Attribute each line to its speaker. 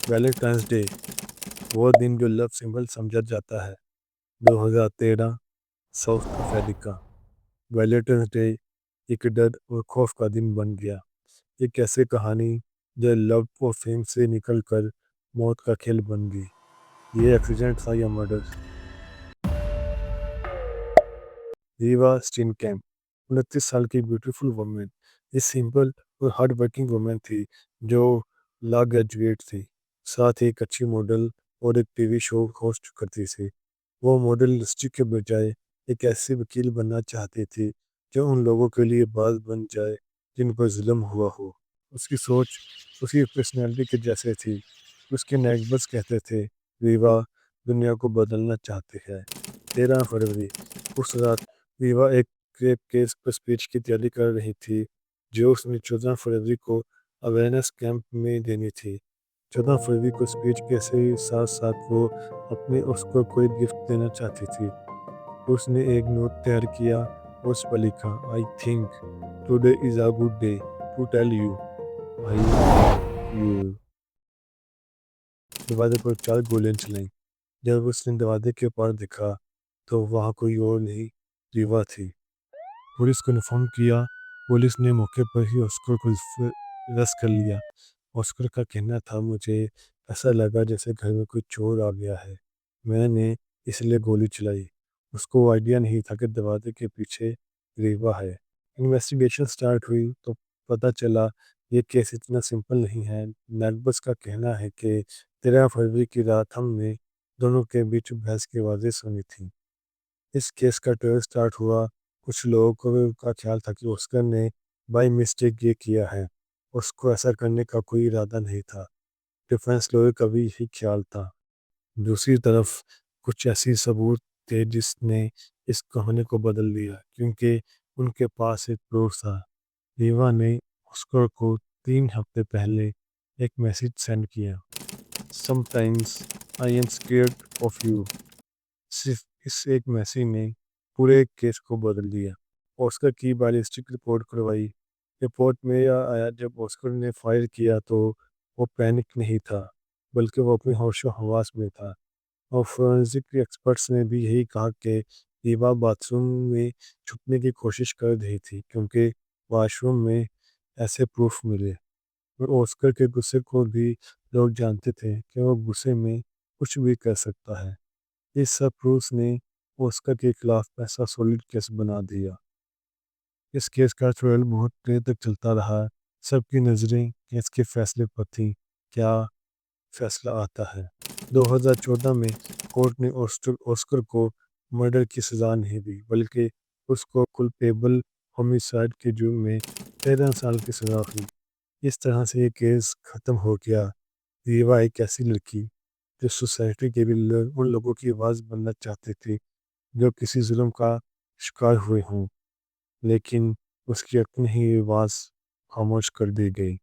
Speaker 1: Valentines day وہ دن جو لو symbol سمجھا جاتا ہے۔ 2013 ساؤتھ افریقہ۔ ویلنٹائنس ڈے ایک ڈر اور خوف کا دن بن گیا۔ ایک ایسی کہانی جو لو اور فیم سے نکل کر موت کا کھیل بن گئی۔ یہ ایکسیڈنٹ تھا یا مرڈر؟ ریوا اسٹینکیمپ 29 سال کی بیوٹیفل وومن، یہ سمپل اور ہارڈ ورکنگ وومن تھی جو لا گریجویٹ تھی، ساتھ ہی ایک اچھی ماڈل اور ایک ٹی وی شو ہوسٹ کرتی تھی۔ وہ ماڈل انڈسٹری کے بجائے ایک ایسی وکیل بننا چاہتی تھی جو ان لوگوں کے لیے باز بن جائے جن پر ظلم ہوا ہو۔ اس کی سوچ اس کی پرسنالٹی کے جیسے تھی۔ اس کے نیبرز کہتے تھے ریوا دنیا کو بدلنا چاہتی ہے۔ 13 فروری۔ اس رات ریوا ایک ریپ کیس پر اسپیچ کی تیاری کر رہی تھی جو اس نے 14 فروری کو اویئرنیس کیمپ میں دینی تھی۔ 14 فروری کو اسپیچ کے ساتھ ساتھ وہ اپنے اس کو کوئی گفٹ دینا چاہتی تھی۔ اس نے ایک نوٹ تیار کیا اور اس پر لکھا "I think today is a good day to tell you I love you"۔ دروازے پر 4 گولیاں چلائیں۔ جب اس نے دروازے کے پار دیکھا تو وہاں کوئی اور نہیں، ریوا تھی۔ پولیس کو انفارم کیا۔ پولیس نے موقع پر ہی آسکر کو ارسٹ کر لیا۔ آسکر کا کہنا تھا مجھے ایسا لگا جیسے گھر میں کوئی چور آ گیا ہے، میں نے اس لیے گولی چلائی۔ اس کو آئیڈیا نہیں تھا کہ دروازے کے پیچھے ریوا ہے۔ انویسٹیگیشن سٹارٹ ہوئی تو پتہ چلا یہ کیس اتنا سمپل نہیں ہے۔ نیبرز کا کہنا ہے کہ 13 فروری کی رات ہم نے دونوں کے بیچ بحث کی آوازیں سنی تھیں۔ اس کیس کا ٹریل سٹارٹ ہوا۔ کچھ لوگوں کا خیال تھا کہ آسکر نے بائی مسٹیک یہ کیا ہے، اس کو ایسا کرنے کا کوئی ارادہ نہیں تھا۔ ڈیفینس لوئر کا بھی یہی خیال تھا۔ دوسری طرف کچھ ایسی ثبوت تھے جس نے اس کہانی کو بدل دیا کیونکہ ان کے پاس ایک پروف تھا۔ ریوا نے آسکر کو 3 ہفتے پہلے ایک میسیج سینڈ کیا، "Sometimes I am scared of you"۔ صرف اس ایک میسیج نے پورے کیس کو بدل دیا۔ آسکر کی بیلسٹک رپورٹ کروائی۔ رپورٹ میں آیا جب آسکر نے فائر کیا تو وہ پینک نہیں تھا بلکہ وہ اپنے ہوش و حواس میں تھا۔ اور فورینسک ایکسپرٹس نے بھی یہی کہا کہ ریوا باتھ روم میں چھپنے کی کوشش کر رہی تھی کیونکہ واش روم میں ایسے پروف ملے۔ اور آسکر کے غصے کو بھی لوگ جانتے تھے کہ وہ غصے میں کچھ بھی کر سکتا ہے۔ اس سب پروفز نے آسکر کے خلاف ایسا سولید کیس بنا دیا۔ اس کیس کا ٹرائل بہت دیر تک چلتا رہا۔ سب کی نظریں کیس کے فیصلے پر تھیں، کیا فیصلہ آتا ہے۔ 2014 میں کورٹ نے آسکر کو مرڈر کی سزا نہیں دی بلکہ اس کو کلپیبل ہومیسائیڈ کے جرم میں 13 سال کی سزا ہوئی۔ اس طرح سے یہ کیس ختم ہو گیا۔ ریوا ایک ایسی لڑکی جو سوسائٹی کے بھی ان لوگوں کی آواز بننا چاہتی تھی جو کسی ظلم کا شکار ہوئے ہوں، لیکن اس کی اپنی ہی آواز خاموش کر دی گئی۔